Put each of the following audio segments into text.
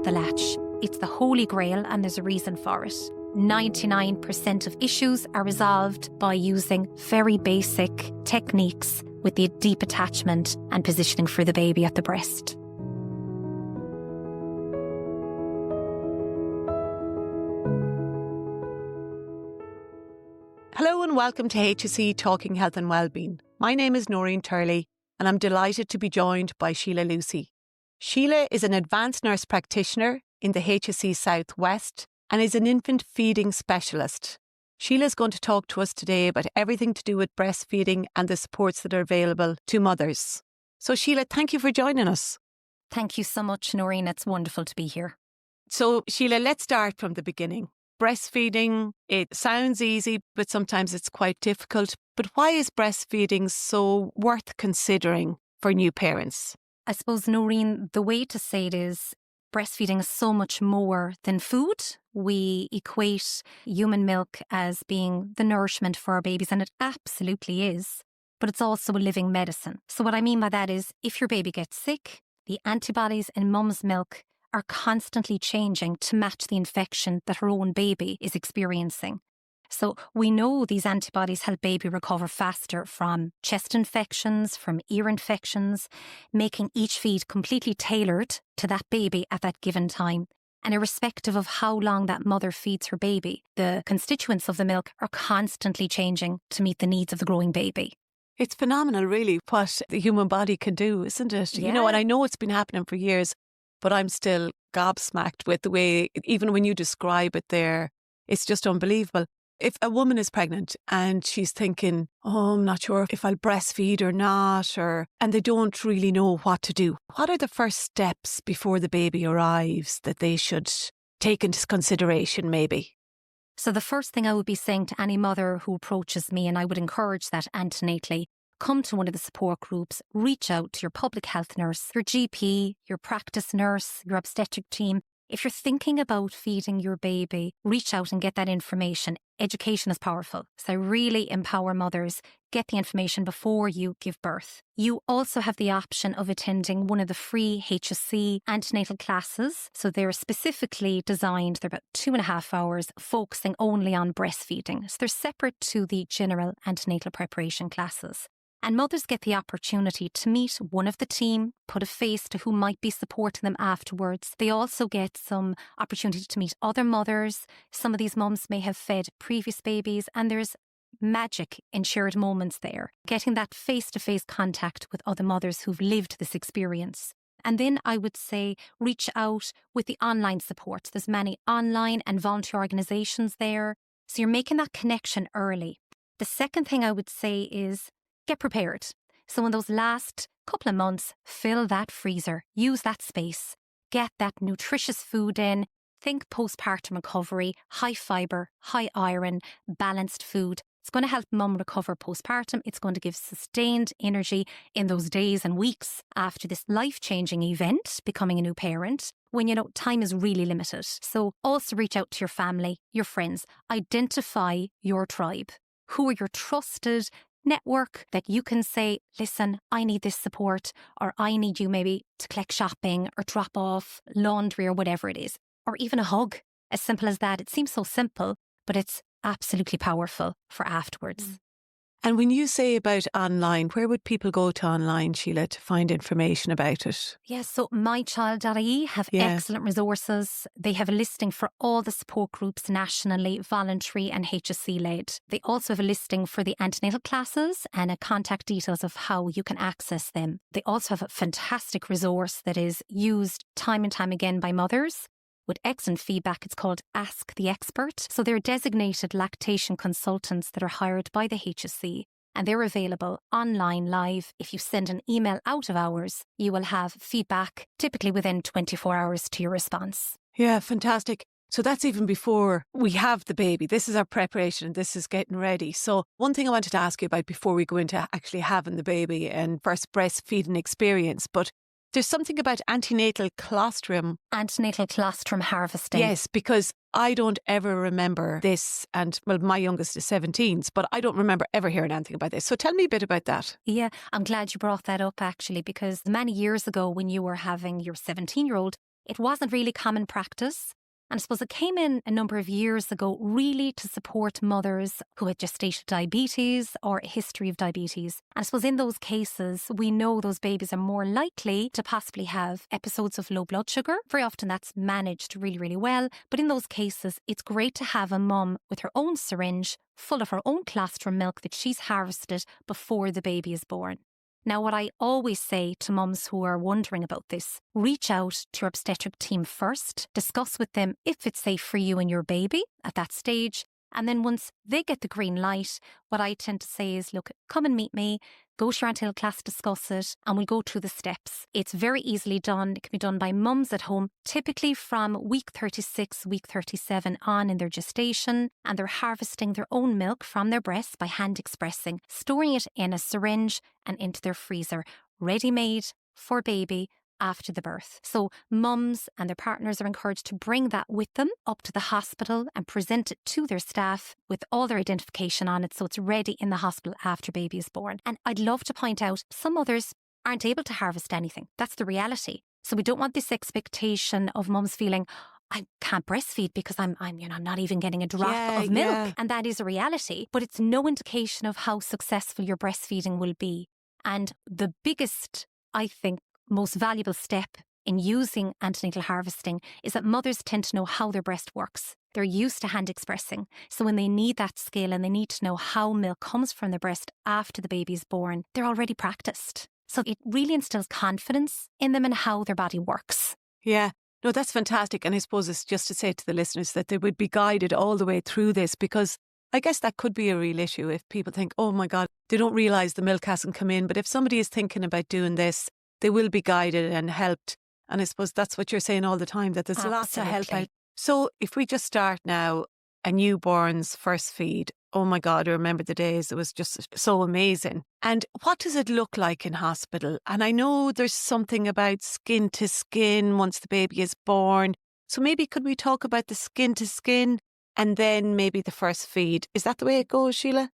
the latch. It's the holy grail and there's a reason for it. 99% of issues are resolved by using very basic techniques with the deep attachment and positioning for the baby at the breast. Hello and welcome to HSE Talking Health and Wellbeing. My name is Noreen Turley and I'm delighted to be joined by Sheila Lucey. Sheila is an advanced nurse practitioner in the HSE Southwest and is an infant feeding specialist. Sheila is going to talk to us today about everything to do with breastfeeding and the supports that are available to mothers. So Sheila, thank you for joining us. Thank you so much, Noreen. It's wonderful to be here. So Sheila, let's start from the beginning. Breastfeeding, it sounds easy, but sometimes it's quite difficult. But why is breastfeeding so worth considering for new parents? I suppose, Noreen, the way to say it is breastfeeding is so much more than food. We equate human milk as being the nourishment for our babies, and it absolutely is. But it's also a living medicine. So what I mean by that is if your baby gets sick, the antibodies in mum's milk are constantly changing to match the infection that her own baby is experiencing. So we know these antibodies help baby recover faster from chest infections, from ear infections, making each feed completely tailored to that baby at that given time. And irrespective of how long that mother feeds her baby, the constituents of the milk are constantly changing to meet the needs of the growing baby. It's phenomenal, really, what the human body can do, isn't it? Yeah. You know, and I know it's been happening for years, but I'm still gobsmacked with the way, even when you describe it there, it's just unbelievable. If a woman is pregnant and she's thinking, oh, I'm not sure if I'll breastfeed or not, and they don't really know what to do, what are the first steps before the baby arrives that they should take into consideration maybe? So the first thing I would be saying to any mother who approaches me, and I would encourage that antenatally, come to one of the support groups, reach out to your public health nurse, your GP, your practice nurse, your obstetric team. If you're thinking about feeding your baby, reach out and get that information. Education is powerful. So I really empower mothers, get the information before you give birth. You also have the option of attending one of the free HSE antenatal classes. So they're specifically designed, they're about 2.5 hours, focusing only on breastfeeding. So they're separate to the general antenatal preparation classes. And mothers get the opportunity to meet one of the team, put a face to who might be supporting them afterwards. They also get some opportunity to meet other mothers. Some of these mums may have fed previous babies, and there's magic in shared moments there. Getting that face-to-face contact with other mothers who've lived this experience. And then I would say reach out with the online support. There's many online and volunteer organisations there. So you're making that connection early. The second thing I would say is get prepared. So in those last couple of months, fill that freezer, use that space, get that nutritious food in, think postpartum recovery, high fibre, high iron, balanced food. It's going to help mum recover postpartum. It's going to give sustained energy in those days and weeks after this life-changing event, becoming a new parent, when, time is really limited. So also reach out to your family, your friends, identify your tribe. Who are your trusted network that you can say, listen, I need this support, or I need you maybe to collect shopping or drop off laundry or whatever it is, or even a hug. As simple as that. It seems so simple, but it's absolutely powerful for afterwards. And when you say about online, where would people go to online, Sheila, to find information about it? Yes, so mychild.ie have excellent resources. They have a listing for all the support groups nationally, voluntary and HSE led. They also have a listing for the antenatal classes and a contact details of how you can access them. They also have a fantastic resource that is used time and time again by mothers with excellent feedback. It's called Ask the Expert. So they're designated lactation consultants that are hired by the HSE, and they're available online live. If you send an email out of hours, you will have feedback typically within 24 hours to your response. Yeah, fantastic. So that's even before we have the baby. This is our preparation. This is getting ready. So one thing I wanted to ask you about before we go into actually having the baby and first breastfeeding experience, but there's something about antenatal colostrum. Antenatal colostrum harvesting. Yes, because I don't ever remember this. And well, my youngest is 17, but I don't remember ever hearing anything about this. So tell me a bit about that. Yeah, I'm glad you brought that up actually, because many years ago when you were having your 17-year-old, It wasn't really common practice. And I suppose it came in a number of years ago really to support mothers who had gestational diabetes or a history of diabetes. And I suppose in those cases, we know those babies are more likely to possibly have episodes of low blood sugar. Very often that's managed really, really well. But in those cases, it's great to have a mum with her own syringe full of her own colostrum milk that she's harvested before the baby is born. Now, what I always say to mums who are wondering about this, reach out to your obstetric team first, discuss with them if it's safe for you and your baby at that stage. And then once they get the green light, what I tend to say is, look, come and meet me, go to your antenatal class, discuss it, and we'll go through the steps. It's very easily done. It can be done by mums at home, typically from week 36, week 37 on in their gestation, and they're harvesting their own milk from their breasts by hand expressing, storing it in a syringe and into their freezer, ready-made for baby after the birth. So mums and their partners are encouraged to bring that with them up to the hospital and present it to their staff with all their identification on it so it's ready in the hospital after baby is born. And I'd love to point out some mothers aren't able to harvest anything. That's the reality. So we don't want this expectation of mums feeling, I can't breastfeed because I'm not even getting a drop of milk. Yeah. And that is a reality, but it's no indication of how successful your breastfeeding will be. And the biggest, I think, most valuable step in using antenatal harvesting is that mothers tend to know how their breast works. They're used to hand expressing. So when they need that skill and they need to know how milk comes from the breast after the baby is born, they're already practiced. So it really instills confidence in them and how their body works. Yeah. No, that's fantastic. And I suppose it's just to say to the listeners that they would be guided all the way through this, because I guess that could be a real issue if people think, oh my God, they don't realise the milk hasn't come in. But if somebody is thinking about doing this, they will be guided and helped. And I suppose that's what you're saying all the time, that there's lots of help out. So if we just start now, a newborn's first feed, oh my God, I remember the days. It was just so amazing. And what does it look like in hospital? And I know there's something about skin to skin once the baby is born. So maybe could we talk about the skin to skin and then maybe the first feed? Is that the way it goes, Sheila?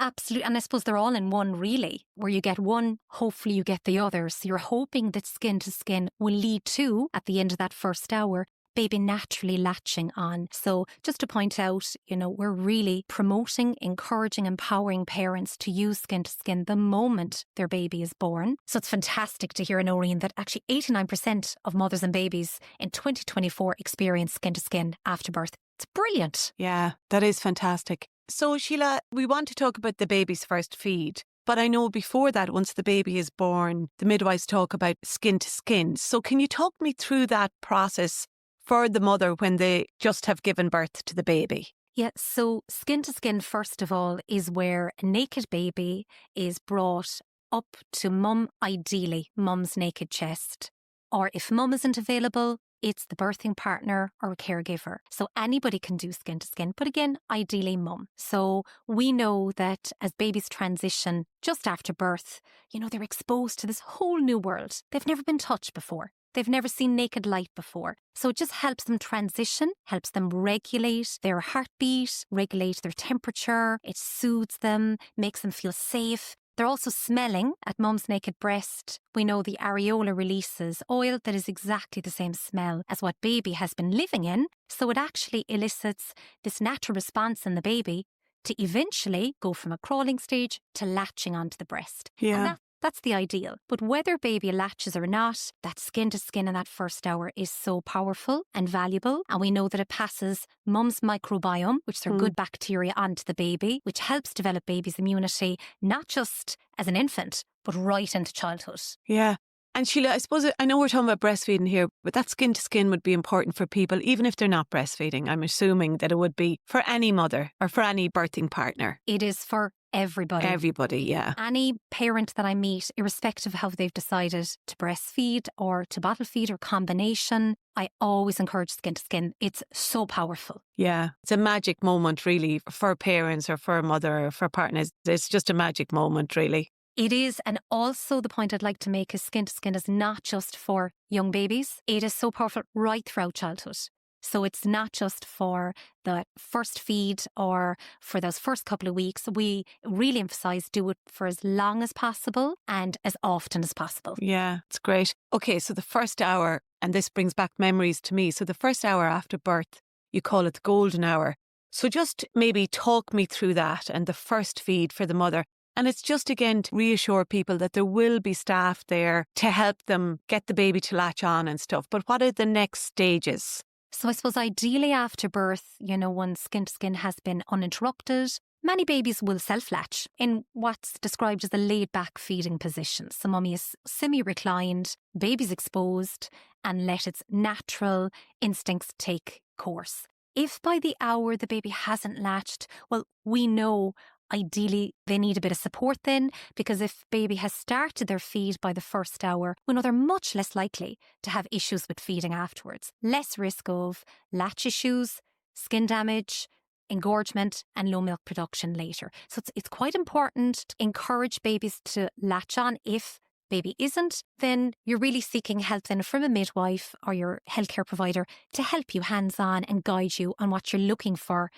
Absolutely. And I suppose they're all in one, really, where you get one, hopefully you get the other. So you're hoping that skin to skin will lead to, at the end of that first hour, baby naturally latching on. So just to point out, we're really promoting, encouraging, empowering parents to use skin to skin the moment their baby is born. So it's fantastic to hear, Noreen, that actually 89% of mothers and babies in 2024 experience skin to skin after birth. It's brilliant. Yeah, that is fantastic. So Sheila, we want to talk about the baby's first feed. But I know before that, once the baby is born, the midwives talk about skin to skin. So can you talk me through that process for the mother when they just have given birth to the baby? Yeah, so skin to skin, first of all, is where a naked baby is brought up to mum, ideally mum's naked chest. Or if mum isn't available, it's the birthing partner or a caregiver. So anybody can do skin to skin, but again, ideally mum. So we know that as babies transition just after birth, they're exposed to this whole new world. They've never been touched before. They've never seen naked light before. So it just helps them transition, helps them regulate their heartbeat, regulate their temperature. It soothes them, makes them feel safe. They're also smelling at mum's naked breast. We know the areola releases oil that is exactly the same smell as what baby has been living in. So it actually elicits this natural response in the baby to eventually go from a crawling stage to latching onto the breast. Yeah. And that's the ideal. But whether baby latches or not, that skin to skin in that first hour is so powerful and valuable. And we know that it passes mum's microbiome, which are good bacteria, onto the baby, which helps develop baby's immunity, not just as an infant, but right into childhood. Yeah. And Sheila, I suppose, I know we're talking about breastfeeding here, but that skin to skin would be important for people, even if they're not breastfeeding. I'm assuming that it would be for any mother or for any birthing partner. It is for everybody. Everybody, yeah. Any parent that I meet, irrespective of how they've decided to breastfeed or to bottle feed or combination, I always encourage skin to skin. It's so powerful. Yeah, it's a magic moment really for parents or for a mother or for partners. It's just a magic moment really. It is, and also the point I'd like to make is skin to skin is not just for young babies. It is so powerful right throughout childhood. So it's not just for the first feed or for those first couple of weeks. We really emphasise do it for as long as possible and as often as possible. Yeah, it's great. Okay, so the first hour, and this brings back memories to me. So the first hour after birth, you call it the golden hour. So just maybe talk me through that and the first feed for the mother. And it's just, again, to reassure people that there will be staff there to help them get the baby to latch on and stuff. But what are the next stages? So I suppose ideally after birth, when skin to skin has been uninterrupted, many babies will self-latch in what's described as a laid-back feeding position. So mummy is semi-reclined, baby's exposed, and let its natural instincts take course. If by the hour the baby hasn't latched, well, we know ideally they need a bit of support then, because if baby has started their feed by the first hour, we know they're much less likely to have issues with feeding afterwards. Less risk of latch issues, skin damage, engorgement and low milk production later. So it's quite important to encourage babies to latch on. If baby isn't, then you're really seeking help then from a midwife or your healthcare provider to help you hands-on and guide you on what you're looking for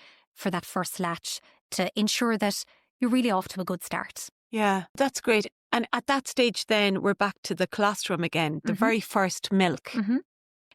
that first latch, to ensure that you're really off to a good start. Yeah, that's great. And at that stage then, we're back to the colostrum again, the very first milk.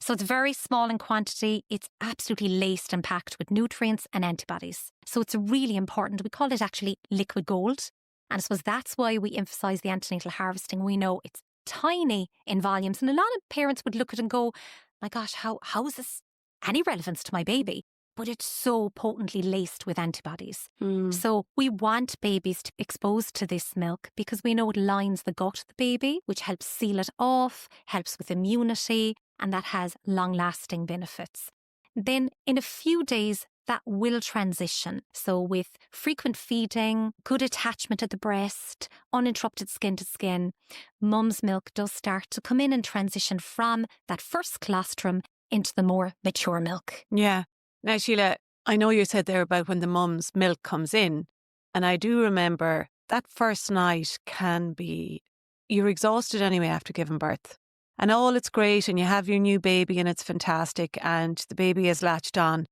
So it's very small in quantity. It's absolutely laced and packed with nutrients and antibodies. So it's really important. We call it actually liquid gold. And I suppose that's why we emphasise the antenatal harvesting. We know it's tiny in volumes. And a lot of parents would look at it and go, my gosh, how is this any relevance to my baby? But it's so potently laced with antibodies. So we want babies to be exposed to this milk because we know it lines the gut of the baby, which helps seal it off, helps with immunity, and that has long-lasting benefits. Then in a few days, that will transition. So with frequent feeding, good attachment at the breast, uninterrupted skin to skin, mum's milk does start to come in and transition from that first colostrum into the more mature milk. Yeah. Now, Sheila, I know you said there about when the mum's milk comes in, and I do remember that first night can be, you're exhausted anyway after giving birth. And all it's great, and you have your new baby and it's fantastic, and the baby is latched on.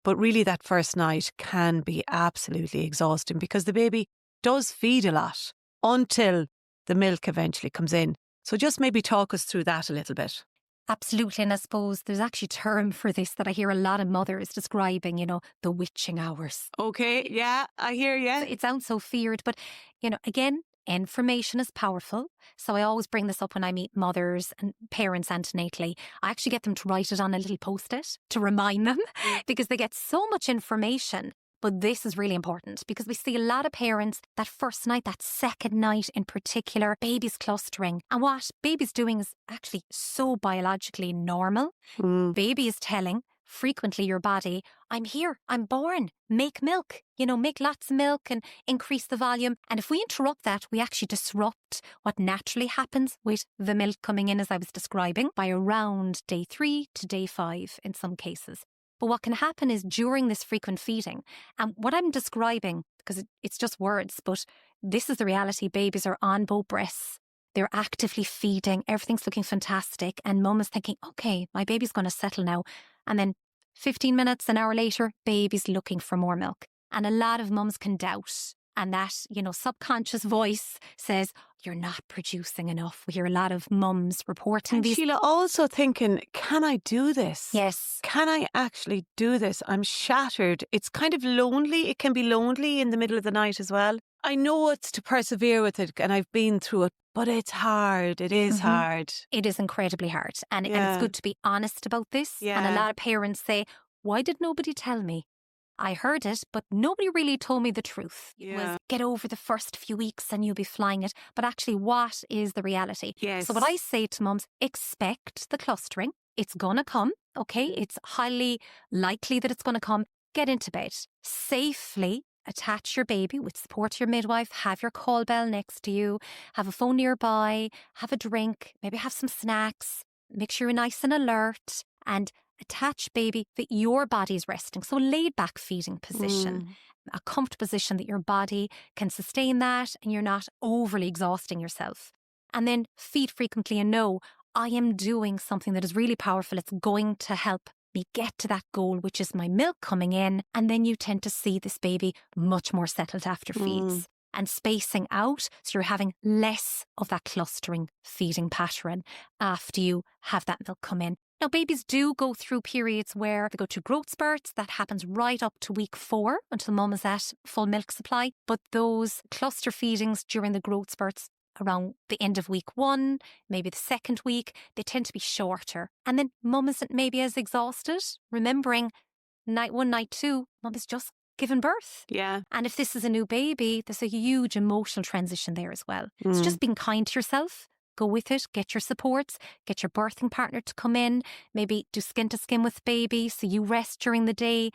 But really that first night can be absolutely exhausting because the baby does feed a lot until the milk eventually comes in. So just maybe talk us through that a little bit. Absolutely. And I suppose there's actually a term for this that I hear a lot of mothers describing, the witching hours. Okay, yeah, I hear you. It sounds so feared, but, again, information is powerful. So I always bring this up when I meet mothers and parents antenatally. I actually get them to write it on a little post-it to remind them because they get so much information. But this is really important because we see a lot of parents that first night, that second night in particular, baby's clustering. And what baby's doing is actually so biologically normal. Baby is telling frequently your body, I'm here, I'm born, make milk, make lots of milk and increase the volume. And if we interrupt that, we actually disrupt what naturally happens with the milk coming in, as I was describing, by around day 3 to day 5 in some cases. But what can happen is during this frequent feeding, and what I'm describing, because it's just words, but this is the reality, babies are on both breasts. They're actively feeding, everything's looking fantastic, and mum is thinking, okay, my baby's going to settle now. And then 15 minutes, an hour later, baby's looking for more milk. And a lot of mums can doubt. And that, subconscious voice says, you're not producing enough. We hear a lot of mums reporting and these. Sheila, also thinking, can I do this? Yes. Can I actually do this? I'm shattered. It's kind of lonely. It can be lonely in the middle of the night as well. I know it's to persevere with it and I've been through it, but it's hard. It is hard. It is incredibly hard. And it's good to be honest about this. Yeah. And a lot of parents say, why did nobody tell me? I heard it, but nobody really told me the truth. It was get over the first few weeks and you'll be flying it. But actually, what is the reality? Yes. So what I say to mums, expect the clustering. It's going to come, okay? It's highly likely that it's going to come. Get into bed. Safely attach your baby with support to your midwife. Have your call bell next to you. Have a phone nearby. Have a drink. Maybe have some snacks. Make sure you're nice and alert. And attach baby that your body's resting. So laid back feeding position, a comfortable position that your body can sustain that and you're not overly exhausting yourself. And then feed frequently and know I am doing something that is really powerful. It's going to help me get to that goal, which is my milk coming in. And then you tend to see this baby much more settled after feeds. And spacing out, so you're having less of that clustering feeding pattern after you have that milk come in. Now, babies do go through periods where they go through growth spurts. That happens right up to week 4 until mum is at full milk supply. But those cluster feedings during the growth spurts around the end of week 1, maybe the second week, they tend to be shorter. And then mum isn't maybe as exhausted, remembering night 1, night 2, mum is just given birth. Yeah. And if this is a new baby, there's a huge emotional transition there as well. So just being kind to yourself, go with it, get your supports, get your birthing partner to come in, maybe do skin to skin with baby so you rest during the day.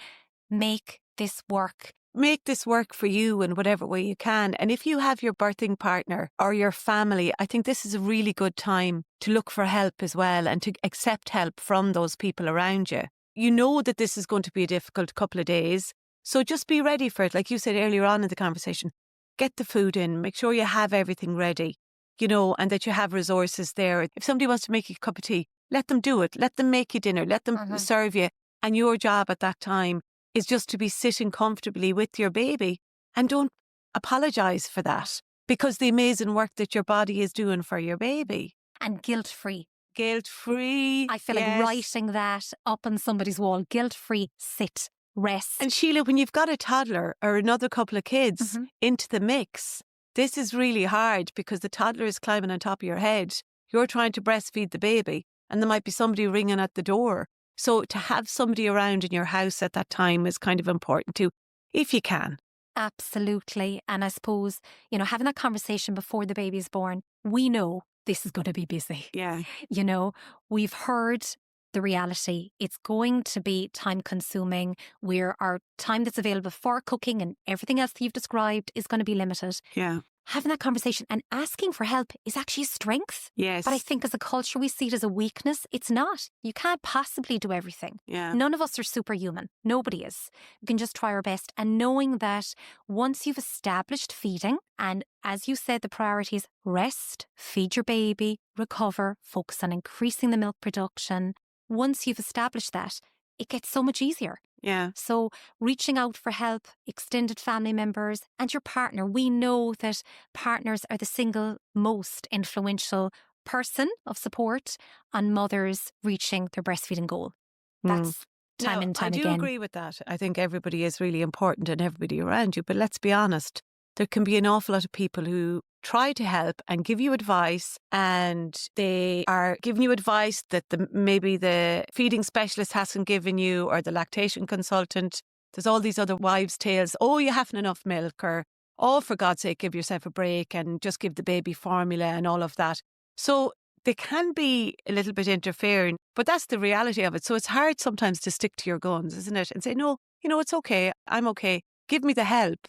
Make this work. Make this work for you in whatever way you can. And if you have your birthing partner or your family, I think this is a really good time to look for help as well and to accept help from those people around you. You know that this is going to be a difficult couple of days. So just be ready for it. Like you said earlier on in the conversation, get the food in, make sure you have everything ready, and that you have resources there. If somebody wants to make you a cup of tea, let them do it. Let them make you dinner. Let them serve you. And your job at that time is just to be sitting comfortably with your baby, and don't apologise for that, because the amazing work that your body is doing for your baby. And guilt-free. Guilt-free. I feel like writing that up on somebody's wall. Guilt-free, sit, rest. And Sheila, when you've got a toddler or another couple of kids into the mix, this is really hard because the toddler is climbing on top of your head. You're trying to breastfeed the baby and there might be somebody ringing at the door. So to have somebody around in your house at that time is kind of important too, if you can. Absolutely. And I suppose, having that conversation before the baby's born, we know this is going to be busy. Yeah. We've heard the reality. It's going to be time consuming, where our time that's available for cooking and everything else that you've described is going to be limited. Yeah. Having that conversation and asking for help is actually a strength. Yes. But I think as a culture, we see it as a weakness. It's not. You can't possibly do everything. Yeah. None of us are superhuman. Nobody is. We can just try our best. And knowing that once you've established feeding, and as you said, the priority is rest, feed your baby, recover, focus on increasing the milk production. Once you've established that, it gets so much easier. Yeah. So reaching out for help, extended family members and your partner. We know that partners are the single most influential person of support on mothers reaching their breastfeeding goal. That's time and time again. I do agree with that. I think everybody is really important and everybody around you. But let's be honest, there can be an awful lot of people who try to help and give you advice, and they are giving you advice that maybe the feeding specialist hasn't given you, or the lactation consultant. There's all these other wives' tales. Oh, you haven't enough milk, or oh, for God's sake, give yourself a break and just give the baby formula and all of that. So they can be a little bit interfering, but that's the reality of it. So it's hard sometimes to stick to your guns, isn't it? And say, no, it's okay. I'm okay. Give me the help.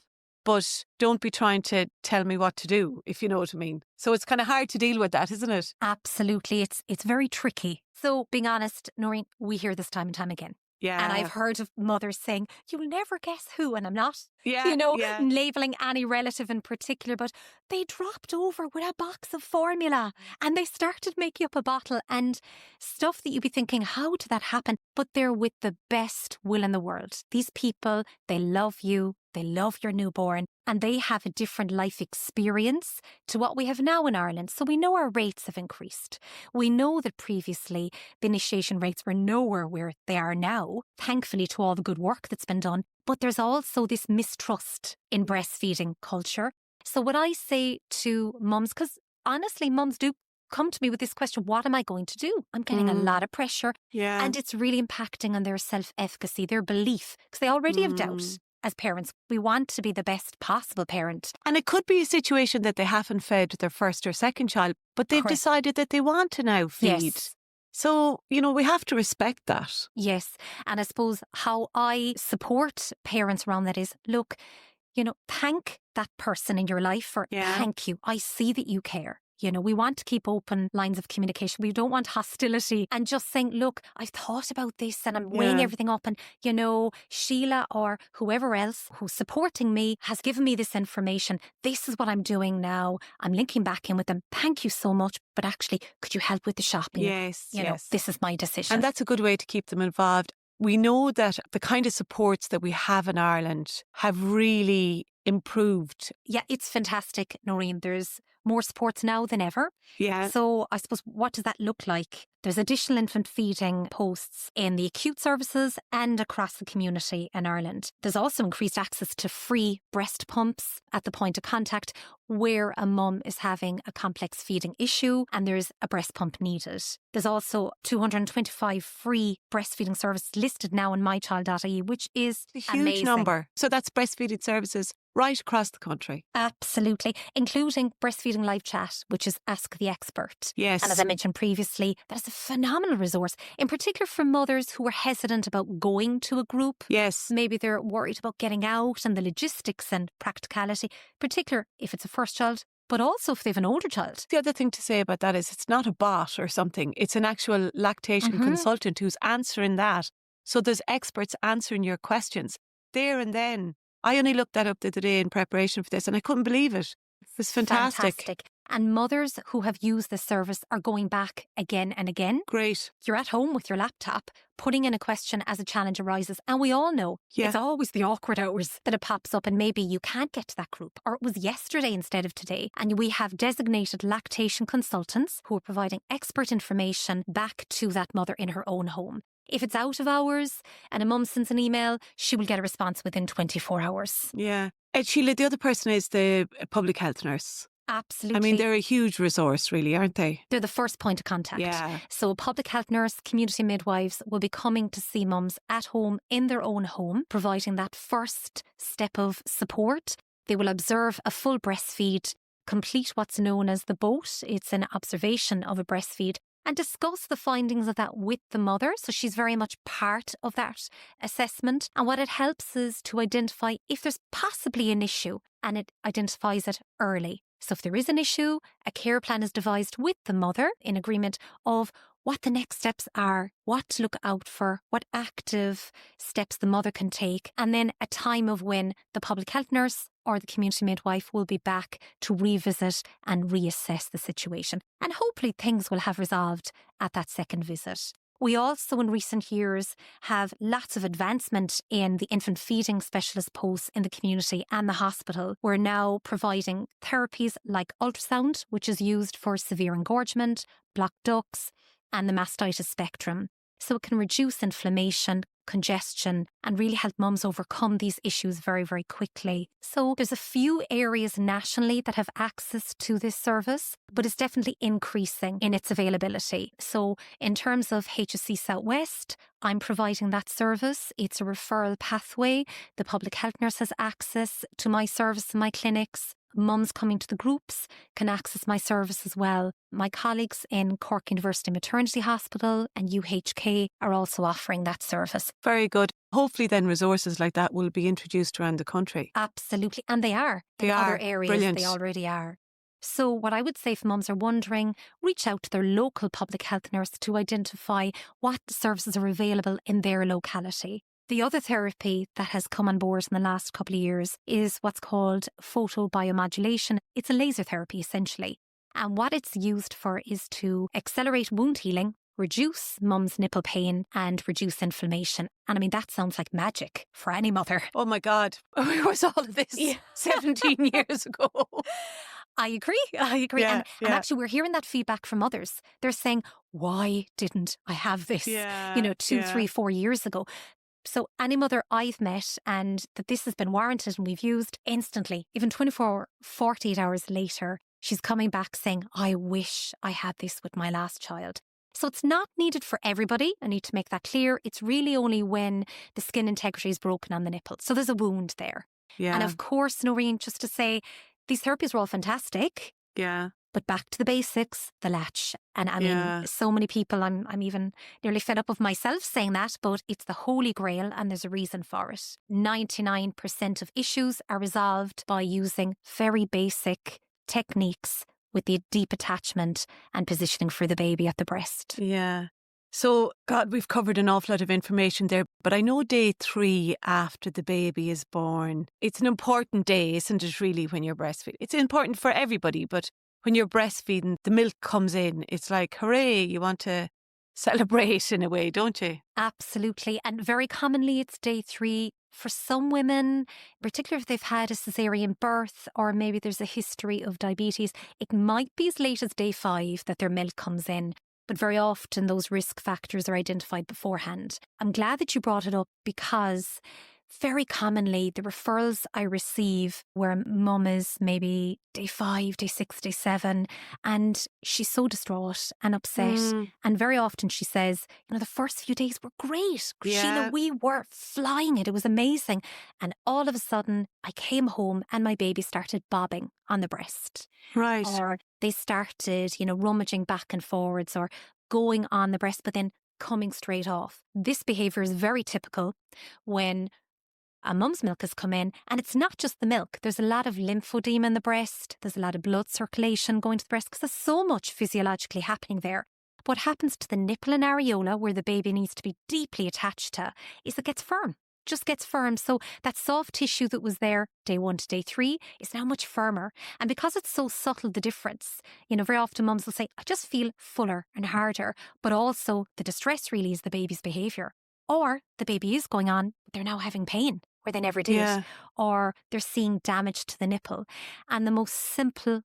But don't be trying to tell me what to do, if you know what I mean. So it's kind of hard to deal with that, isn't it? Absolutely. It's very tricky. So being honest, Noreen, we hear this time and time again. Yeah. And I've heard of mothers saying, you'll never guess who, and I'm not, yeah. labelling any relative in particular, but they dropped over with a box of formula and they started making up a bottle and stuff that you'd be thinking, how did that happen? But they're with the best will in the world. These people, they love you. They love your newborn and they have a different life experience to what we have now in Ireland. So we know our rates have increased. We know that previously the initiation rates were nowhere where they are now, thankfully to all the good work that's been done. But there's also this mistrust in breastfeeding culture. So what I say to mums, because honestly, mums do come to me with this question, what am I going to do? I'm getting a lot of pressure. Yeah. And it's really impacting on their self-efficacy, their belief, because they already have doubt. As parents, we want to be the best possible parent. And it could be a situation that they haven't fed their first or second child, but they've decided that they want to now feed. Yes. So, we have to respect that. Yes. And I suppose how I support parents around that is, look, thank that person in your life for thank you. I see that you care. We want to keep open lines of communication. We don't want hostility and just saying, look, I've thought about this and I'm weighing everything up. And, Sheila or whoever else who's supporting me has given me this information. This is what I'm doing now. I'm linking back in with them. Thank you so much. But actually, could you help with the shopping? Yes, yes. This is my decision. And that's a good way to keep them involved. We know that the kind of supports that we have in Ireland have really improved. Yeah, it's fantastic, Noreen. There's more supports now than ever. Yeah. So I suppose, what does that look like? There's additional infant feeding posts in the acute services and across the community in Ireland. There's also increased access to free breast pumps at the point of contact where a mum is having a complex feeding issue and there's a breast pump needed. There's also 225 free breastfeeding services listed now on mychild.ie, which is a huge amazing number. So that's breastfeeding services right across the country. Absolutely, including Breastfeeding Live Chat, which is Ask the Expert. Yes. And as I mentioned previously, that is a phenomenal resource, in particular for mothers who are hesitant about going to a group. Yes. Maybe they're worried about getting out and the logistics and practicality, particularly if it's a first child, but also if they have an older child. The other thing to say about that is it's not a bot or something. It's an actual lactation consultant who's answering that. So there's experts answering your questions there and then. I only looked that up the other day in preparation for this and I couldn't believe it. It was fantastic. And mothers who have used this service are going back again and again. Great. You're at home with your laptop, putting in a question as a challenge arises. And we all know it's always the awkward hours that it pops up and maybe you can't get to that group or it was yesterday instead of today. And we have designated lactation consultants who are providing expert information back to that mother in her own home. If it's out of hours and a mum sends an email, she will get a response within 24 hours. Yeah. Sheila, the other person is the public health nurse. Absolutely. I mean, they're a huge resource, really, aren't they? They're the first point of contact. Yeah. So a public health nurse, community midwives will be coming to see mums at home in their own home, providing that first step of support. They will observe a full breastfeed, complete what's known as the BOAT. It's an observation of a breastfeed, and discuss the findings of that with the mother. So she's very much part of that assessment. And what it helps is to identify if there's possibly an issue, and it identifies it early. So if there is an issue, a care plan is devised with the mother in agreement of what the next steps are, what to look out for, what active steps the mother can take, and then a time of when the public health nurse or the community midwife will be back to revisit and reassess the situation. And hopefully things will have resolved at that second visit. We also, in recent years, have lots of advancement in the infant feeding specialist posts in the community and the hospital. We're now providing therapies like ultrasound, which is used for severe engorgement, blocked ducts, and the mastitis spectrum. So it can reduce inflammation, congestion, and really help mums overcome these issues very, very quickly. So there's a few areas nationally that have access to this service, but it's definitely increasing in its availability. So in terms of HSE Southwest, I'm providing that service. It's a referral pathway. The public health nurse has access to my service in my clinics. Mums coming to the groups can access my service as well. My colleagues in Cork University Maternity Hospital and UHK are also offering that service. Very good. Hopefully then resources like that will be introduced around the country. Absolutely. And they are. They in are. Other areas, Brilliant. They already are. So what I would say if mums are wondering, reach out to their local public health nurse to identify what services are available in their locality. The other therapy that has come on board in the last couple of years is what's called photobiomodulation. It's a laser therapy, essentially. And what it's used for is to accelerate wound healing, reduce mum's nipple pain, and reduce inflammation. And I mean, that sounds like magic for any mother. Oh my God. Where was all of this 17 years ago? I agree. Yeah, and actually, we're hearing that feedback from others. They're saying, why didn't I have this, 2, 3, 4 years ago? So any mother I've met and that this has been warranted and we've used instantly, even 24, 48 hours later, she's coming back saying, I wish I had this with my last child. So it's not needed for everybody. I need to make that clear. It's really only when the skin integrity is broken on the nipple. So there's a wound there. Yeah. And of course, Noreen, just to say, these therapies are all fantastic. Yeah. But back to the basics, the latch. And I mean, so many people, I'm even nearly fed up of myself saying that, but it's the holy grail and there's a reason for it. 99% of issues are resolved by using very basic techniques with the deep attachment and positioning for the baby at the breast. Yeah. So, God, we've covered an awful lot of information there, but I know day 3 after the baby is born, it's an important day, isn't it, really, when you're breastfeeding? It's important for everybody, but when you're breastfeeding, the milk comes in. It's like, hooray, you want to celebrate in a way, don't you? Absolutely. And very commonly it's day 3. For some women, particularly if they've had a caesarean birth or maybe there's a history of diabetes, it might be as late as day 5 that their milk comes in. But very often those risk factors are identified beforehand. I'm glad that you brought it up because very commonly the referrals I receive where mum is maybe day 5, day 6, day 7, and she's so distraught and upset. And very often she says, the first few days were great. Yeah. Sheila, we were flying it. It was amazing. And all of a sudden I came home and my baby started bobbing on the breast. Right. Or they started, rummaging back and forwards or going on the breast, but then coming straight off. This behaviour is very typical when a mum's milk has come in, and it's not just the milk. There's a lot of lymphedema in the breast. There's a lot of blood circulation going to the breast because there's so much physiologically happening there. What happens to the nipple and areola, where the baby needs to be deeply attached to, is it gets firm. Just gets firm. So that soft tissue that was there day 1 to day 3 is now much firmer. And because it's so subtle, the difference, very often mums will say, I just feel fuller and harder. But also the distress really is the baby's behaviour. Or the baby is going on, but they're now having pain where they never did. Yeah. Or they're seeing damage to the nipple. And the most simple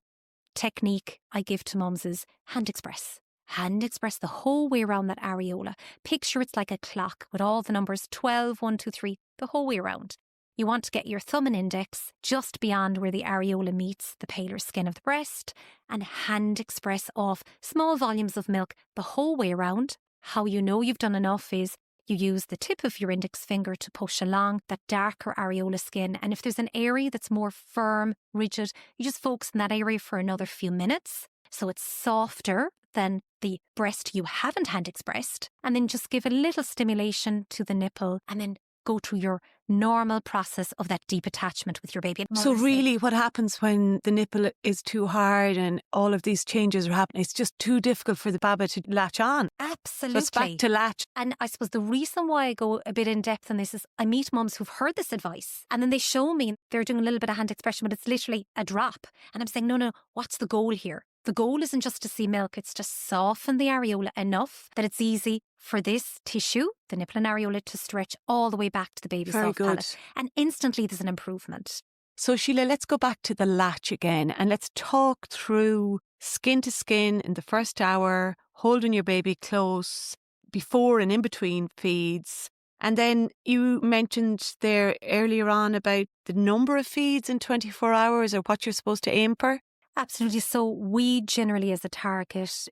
technique I give to mums is hand express. Hand express the whole way around that areola. Picture it's like a clock with all the numbers 12, 1, 2, 3, the whole way around. You want to get your thumb and index just beyond where the areola meets the paler skin of the breast and hand express off small volumes of milk the whole way around. How you know you've done enough is you use the tip of your index finger to push along that darker areola skin. And if there's an area that's more firm, rigid, you just focus on that area for another few minutes. So it's softer than the breast you haven't hand expressed. And then just give a little stimulation to the nipple and then go through your normal process of that deep attachment with your baby. So really what happens when the nipple is too hard and all of these changes are happening, it's just too difficult for the baba to latch on. Absolutely. So it's back to latch. And I suppose the reason why I go a bit in depth on this is I meet mums who've heard this advice and then they show me they're doing a little bit of hand expression, but it's literally a drop. And I'm saying, no, what's the goal here? The goal isn't just to see milk, it's to soften the areola enough that it's easy for this tissue, the nipple and areola, to stretch all the way back to the baby's soft palate. And instantly there's an improvement. So Sheila, let's go back to the latch again and let's talk through skin to skin in the first hour, holding your baby close, before and in between feeds. And then you mentioned there earlier on about the number of feeds in 24 hours or what you're supposed to aim for. Absolutely. So we generally as a target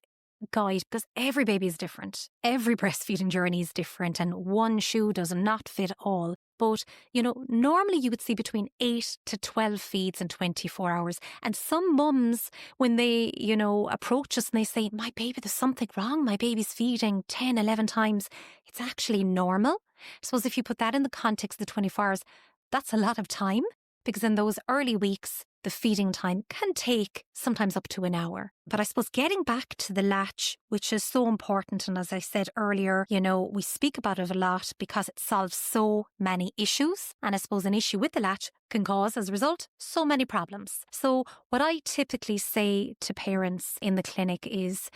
guide, because every baby is different. Every breastfeeding journey is different and one shoe does not fit all. But, normally you would see between 8 to 12 feeds in 24 hours. And some mums, when they, approach us and they say, my baby, there's something wrong. My baby's feeding 10, 11 times. It's actually normal. I suppose if you put that in the context of the 24 hours, that's a lot of time. Because in those early weeks, the feeding time can take sometimes up to an hour. But I suppose getting back to the latch, which is so important, and as I said earlier, we speak about it a lot because it solves so many issues. And I suppose an issue with the latch can cause, as a result, so many problems. So what I typically say to parents in the clinic is,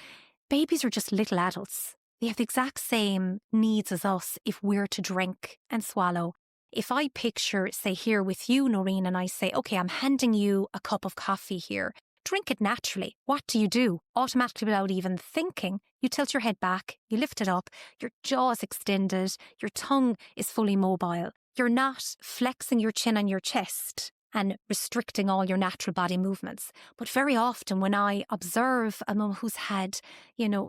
babies are just little adults. They have the exact same needs as us if we're to drink and swallow. If I picture, say, here with you, Noreen, and I say, okay, I'm handing you a cup of coffee here. Drink it naturally. What do? Automatically, without even thinking, you tilt your head back, you lift it up, your jaw is extended, your tongue is fully mobile. You're not flexing your chin on your chest and restricting all your natural body movements. But very often when I observe a mum who's had,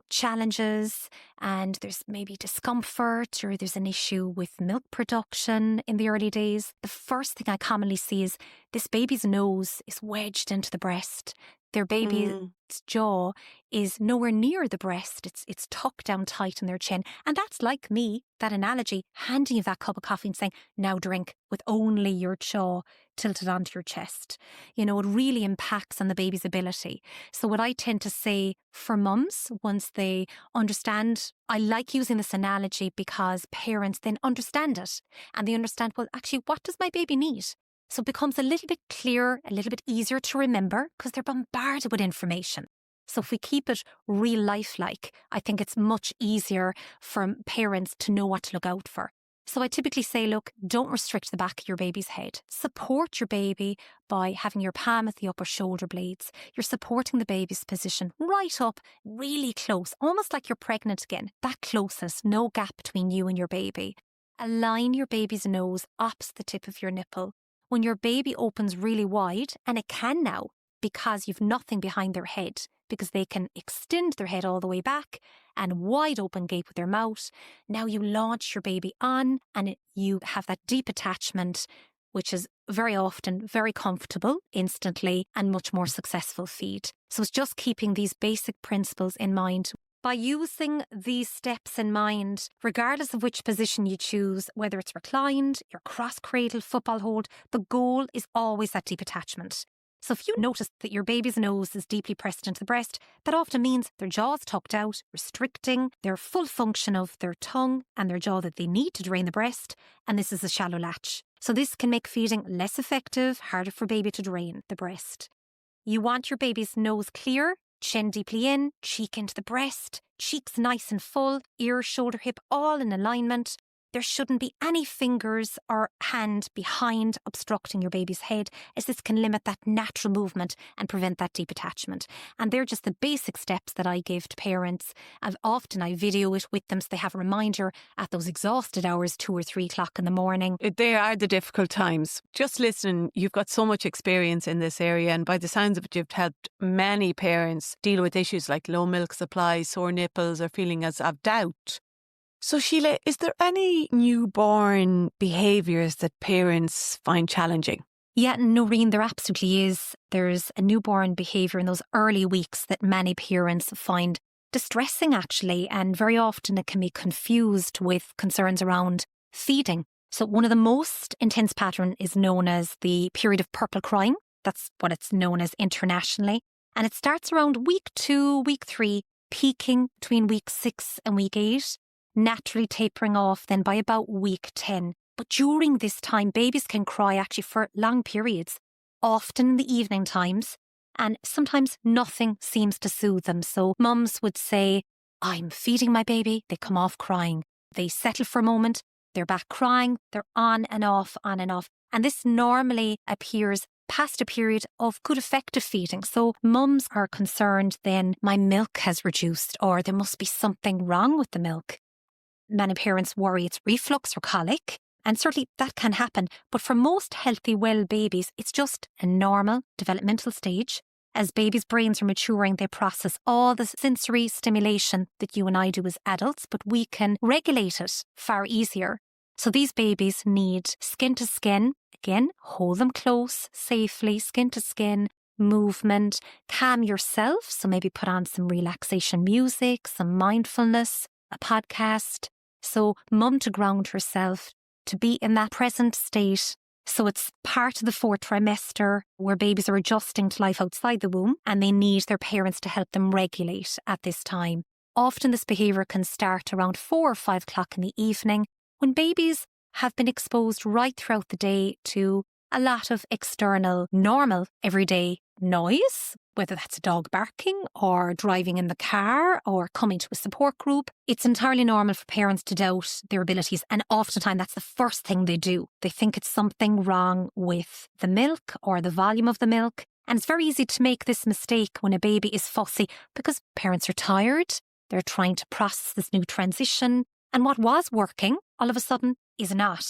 challenges and there's maybe discomfort or there's an issue with milk production in the early days, the first thing I commonly see is this baby's nose is wedged into the breast. Their baby's jaw is nowhere near the breast. It's tucked down tight in their chin. And that's like me, that analogy, handing you that cup of coffee and saying, now drink, with only your jaw tilted onto your chest. It really impacts on the baby's ability. So what I tend to say for mums, once they understand, I like using this analogy because parents then understand it. And they understand, well, actually, what does my baby need? So it becomes a little bit clearer, a little bit easier to remember because they're bombarded with information. So if we keep it real life-like, I think it's much easier for parents to know what to look out for. So I typically say, look, don't restrict the back of your baby's head. Support your baby by having your palm at the upper shoulder blades. You're supporting the baby's position right up, really close, almost like you're pregnant again. That closeness, no gap between you and your baby. Align your baby's nose opposite the tip of your nipple. When your baby opens really wide, and it can now, because you've nothing behind their head, because they can extend their head all the way back and wide open gape with their mouth. Now you launch your baby on and you have that deep attachment, which is very often very comfortable instantly and much more successful feed. So it's just keeping these basic principles in mind. By using these steps in mind, regardless of which position you choose, whether it's reclined, your cross-cradle, football hold, the goal is always that deep attachment. So if you notice that your baby's nose is deeply pressed into the breast, that often means their jaw's tucked out, restricting their full function of their tongue and their jaw that they need to drain the breast, and this is a shallow latch. So this can make feeding less effective, harder for baby to drain the breast. You want your baby's nose clear, chin deeply in, cheek into the breast, cheeks nice and full, ear, shoulder, hip all in alignment. There shouldn't be any fingers or hand behind obstructing your baby's head, as this can limit that natural movement and prevent that deep attachment. And they're just the basic steps that I give to parents. I video it with them so they have a reminder at those exhausted hours, 2 or 3 o'clock in the morning. They are the difficult times. Just listening, you've got so much experience in this area, and by the sounds of it, you've helped many parents deal with issues like low milk supply, sore nipples, or feeling as of doubt. So Sheila, is there any newborn behaviours that parents find challenging? Yeah, Noreen, there absolutely is. There's a newborn behaviour in those early weeks that many parents find distressing actually, and very often it can be confused with concerns around feeding. So one of the most intense patterns is known as the period of purple crying. That's what it's known as internationally. And it starts around week 2, week 3, peaking between week 6 and week 8. Naturally tapering off then by about week 10. But during this time, babies can cry actually for long periods, often in the evening times, and sometimes nothing seems to soothe them. So mums would say, I'm feeding my baby, they come off crying. They settle for a moment, they're back crying, they're on and off, on and off. And this normally appears past a period of good effective feeding. So mums are concerned then my milk has reduced or there must be something wrong with the milk. Many parents worry it's reflux or colic, and certainly that can happen. But for most healthy, well babies, it's just a normal developmental stage. As babies' brains are maturing, they process all the sensory stimulation that you and I do as adults, but we can regulate it far easier. So these babies need skin to skin. Again, hold them close, safely, skin to skin, movement, calm yourself. So maybe put on some relaxation music, some mindfulness, a podcast. So mum to ground herself, to be in that present state. So it's part of the 4th trimester where babies are adjusting to life outside the womb and they need their parents to help them regulate at this time. Often this behaviour can start around 4 or 5 o'clock in the evening when babies have been exposed right throughout the day to a lot of external, normal, everyday noise, whether that's a dog barking or driving in the car or coming to a support group. It's entirely normal for parents to doubt their abilities, and oftentimes that's the first thing they do. They think it's something wrong with the milk or the volume of the milk, and it's very easy to make this mistake when a baby is fussy because parents are tired, they're trying to process this new transition, and what was working all of a sudden is not.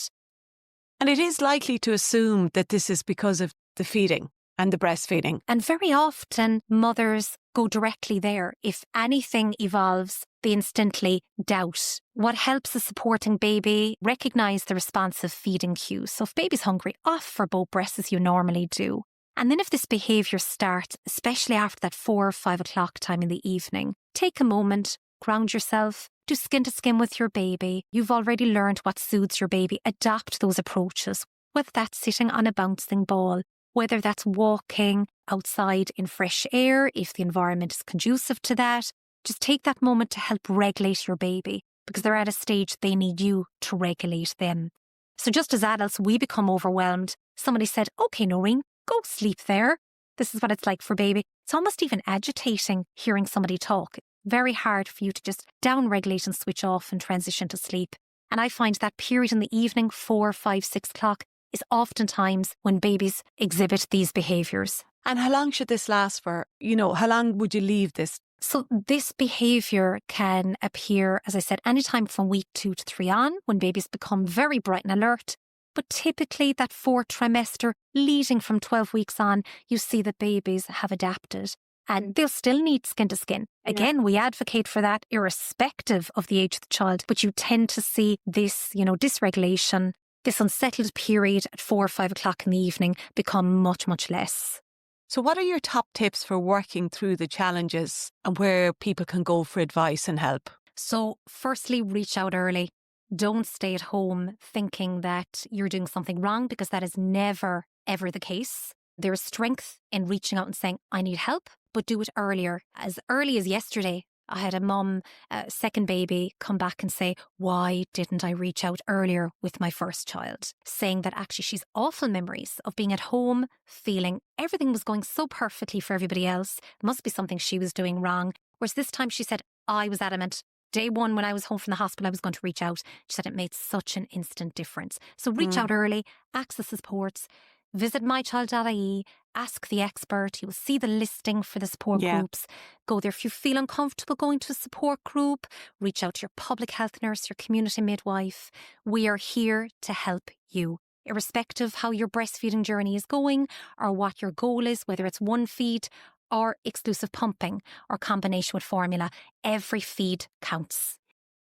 And it is likely to assume that this is because of the feeding and the breastfeeding. And very often mothers go directly there. If anything evolves, they instantly doubt. What helps a supporting baby recognise the responsive feeding cues. So if baby's hungry, offer both breasts as you normally do. And then if this behaviour starts, especially after that 4 or 5 o'clock time in the evening, take a moment, ground yourself, do skin to skin with your baby. You've already learned what soothes your baby. Adopt those approaches, whether that's sitting on a bouncing ball, whether that's walking outside in fresh air, if the environment is conducive to that. Just take that moment to help regulate your baby because they're at a stage they need you to regulate them. So just as adults, we become overwhelmed. Somebody said, okay, Noreen, go sleep there. This is what it's like for baby. It's almost even agitating hearing somebody talk. Very hard for you to just down-regulate and switch off and transition to sleep. And I find that period in the evening, 4, 5, 6 o'clock, is oftentimes when babies exhibit these behaviours. And how long should this last for? How long would you leave this? So this behaviour can appear, as I said, anytime from week 2 to 3 on, when babies become very bright and alert. But typically that 4th trimester, leading from 12 weeks on, you see that babies have adapted. And they'll still need skin to skin. Again, we advocate for that irrespective of the age of the child. But you tend to see this, dysregulation, this unsettled period at 4 or 5 o'clock in the evening become much, much less. So what are your top tips for working through the challenges and where people can go for advice and help? So firstly, reach out early. Don't stay at home thinking that you're doing something wrong, because that is never, ever the case. There is strength in reaching out and saying, I need help, but do it earlier. As early as yesterday, I had a mum, second baby, come back and say, why didn't I reach out earlier with my first child? Saying that actually she's awful memories of being at home, feeling everything was going so perfectly for everybody else. It must be something she was doing wrong. Whereas this time she said, I was adamant. Day one, when I was home from the hospital, I was going to reach out. She said it made such an instant difference. So reach out early, access the supports, visit mychild.ie, ask the expert. You will see the listing for the support groups. Go there. If you feel uncomfortable going to a support group, reach out to your public health nurse, your community midwife. We are here to help you. Irrespective how your breastfeeding journey is going or what your goal is, whether it's one feed or exclusive pumping or combination with formula, every feed counts.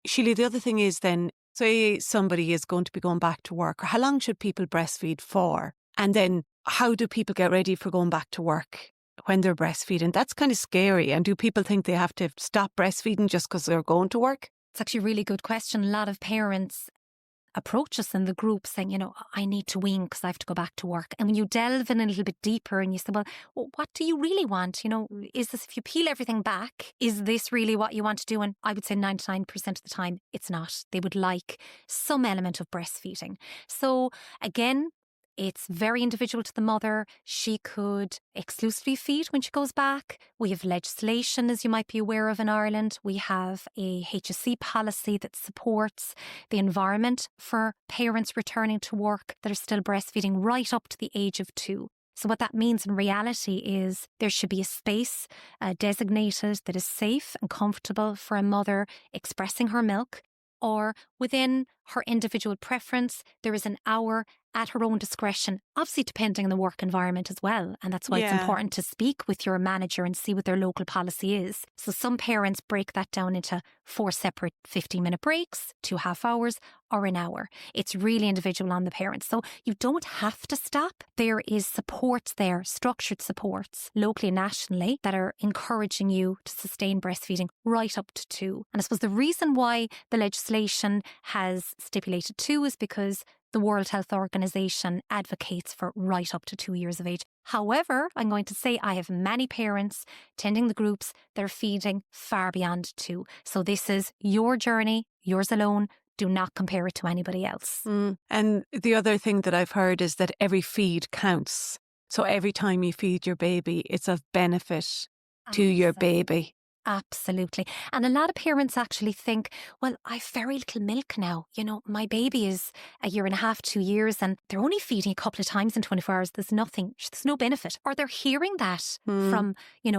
Sheila, the other thing is then, say somebody is going to be going back to work, how long should people breastfeed for? And then how do people get ready for going back to work when they're breastfeeding? That's kind of scary. And do people think they have to stop breastfeeding just because they're going to work? It's actually a really good question. A lot of parents approach us in the group saying, I need to wean because I have to go back to work. And when you delve in a little bit deeper and you say, well, what do you really want? Is this, if you peel everything back, is this really what you want to do? And I would say 99% of the time, it's not. They would like some element of breastfeeding. So again, it's very individual to the mother. She could exclusively feed when she goes back. We have legislation, as you might be aware of, in Ireland. We have a HSE policy that supports the environment for parents returning to work that are still breastfeeding right up to the age of 2. So what that means in reality is there should be a space designated that is safe and comfortable for a mother expressing her milk, or within her individual preference, there is an hour at her own discretion, obviously depending on the work environment as well. And that's why it's important to speak with your manager and see what their local policy is. So some parents break that down into 4 separate 15-minute breaks, 2 half hours, or an hour. It's really individual on the parents. So you don't have to stop. There is supports there, structured supports, locally and nationally, that are encouraging you to sustain breastfeeding right up to 2. And I suppose the reason why the legislation has stipulated 2 is because the World Health Organization advocates for right up to 2 years of age. However, I'm going to say I have many parents attending the groups that are feeding far beyond 2. So this is your journey, yours alone. Do not compare it to anybody else. And the other thing that I've heard is that every feed counts. So every time you feed your baby, it's of benefit to your baby. Absolutely. And a lot of parents actually think, well, I've very little milk now. My baby is a year and a half, 2 years, and they're only feeding a couple of times in 24 hours. There's no benefit. Or they're hearing that from,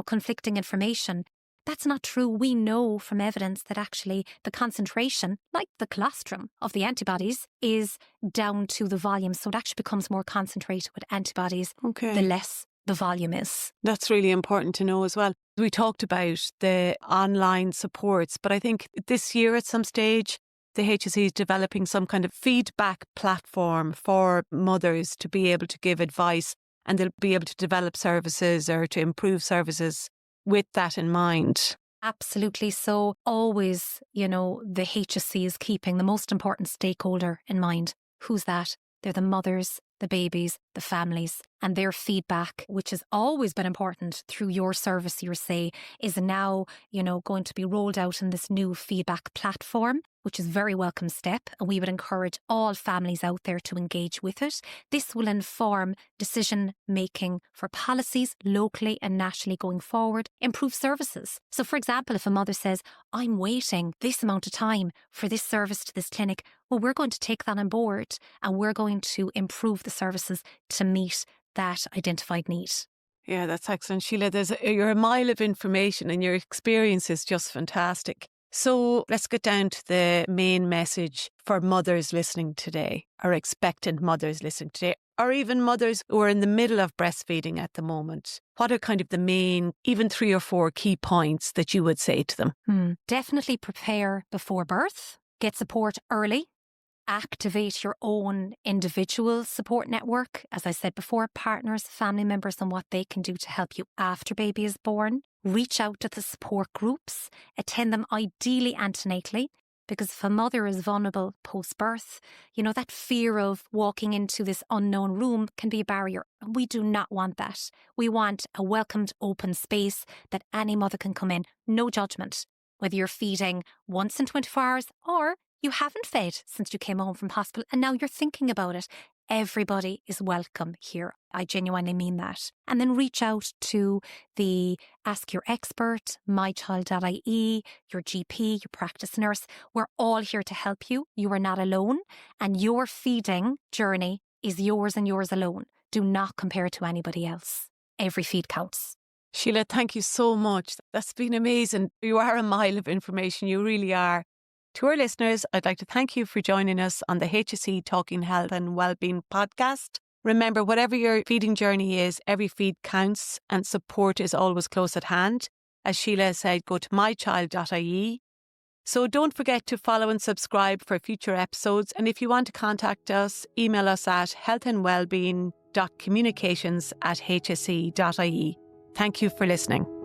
conflicting information. That's not true. We know from evidence that actually the concentration, like the colostrum of the antibodies, is down to the volume. So it actually becomes more concentrated with antibodies, the less the volume is. That's really important to know as well. We talked about the online supports, but I think this year at some stage, the HSE is developing some kind of feedback platform for mothers to be able to give advice, and they'll be able to develop services or to improve services with that in mind. Absolutely. So always, the HSE is keeping the most important stakeholder in mind. Who's that? They're the mothers, the babies, the families. and their feedback, which has always been important through your service, you say, is now, going to be rolled out in this new feedback platform, which is a very welcome step. And we would encourage all families out there to engage with it. This will inform decision making for policies locally and nationally going forward, improve services. So for example, if a mother says, I'm waiting this amount of time for this service to this clinic, well, we're going to take that on board and we're going to improve the services to meet that identified need. Yeah, that's excellent. Sheila, you're a mile of information and your experience is just fantastic. So let's get down to the main message for mothers listening today, or expectant mothers listening today, or even mothers who are in the middle of breastfeeding at the moment. What are kind of the main, even 3 or 4 key points that you would say to them? Definitely prepare before birth, get support early, activate your own individual support network. As I said before, partners, family members, and what they can do to help you after baby is born. Reach out to the support groups, attend them ideally antenatally, because if a mother is vulnerable post-birth, that fear of walking into this unknown room can be a barrier. We do not want that. We want a welcomed, open space that any mother can come in, no judgment, whether you're feeding once in 24 hours or you haven't fed since you came home from hospital and now you're thinking about it. Everybody is welcome here. I genuinely mean that. And then reach out to the Ask Your Expert, mychild.ie, your GP, your practice nurse. We're all here to help you. You are not alone. And your feeding journey is yours and yours alone. Do not compare it to anybody else. Every feed counts. Sheila, thank you so much. That's been amazing. You are a mile of information. You really are. To our listeners, I'd like to thank you for joining us on the HSE Talking Health and Wellbeing podcast. Remember, whatever your feeding journey is, every feed counts and support is always close at hand. As Sheila said, go to mychild.ie. So don't forget to follow and subscribe for future episodes. And if you want to contact us, email us at healthandwellbeing.communications@hse.ie. Thank you for listening.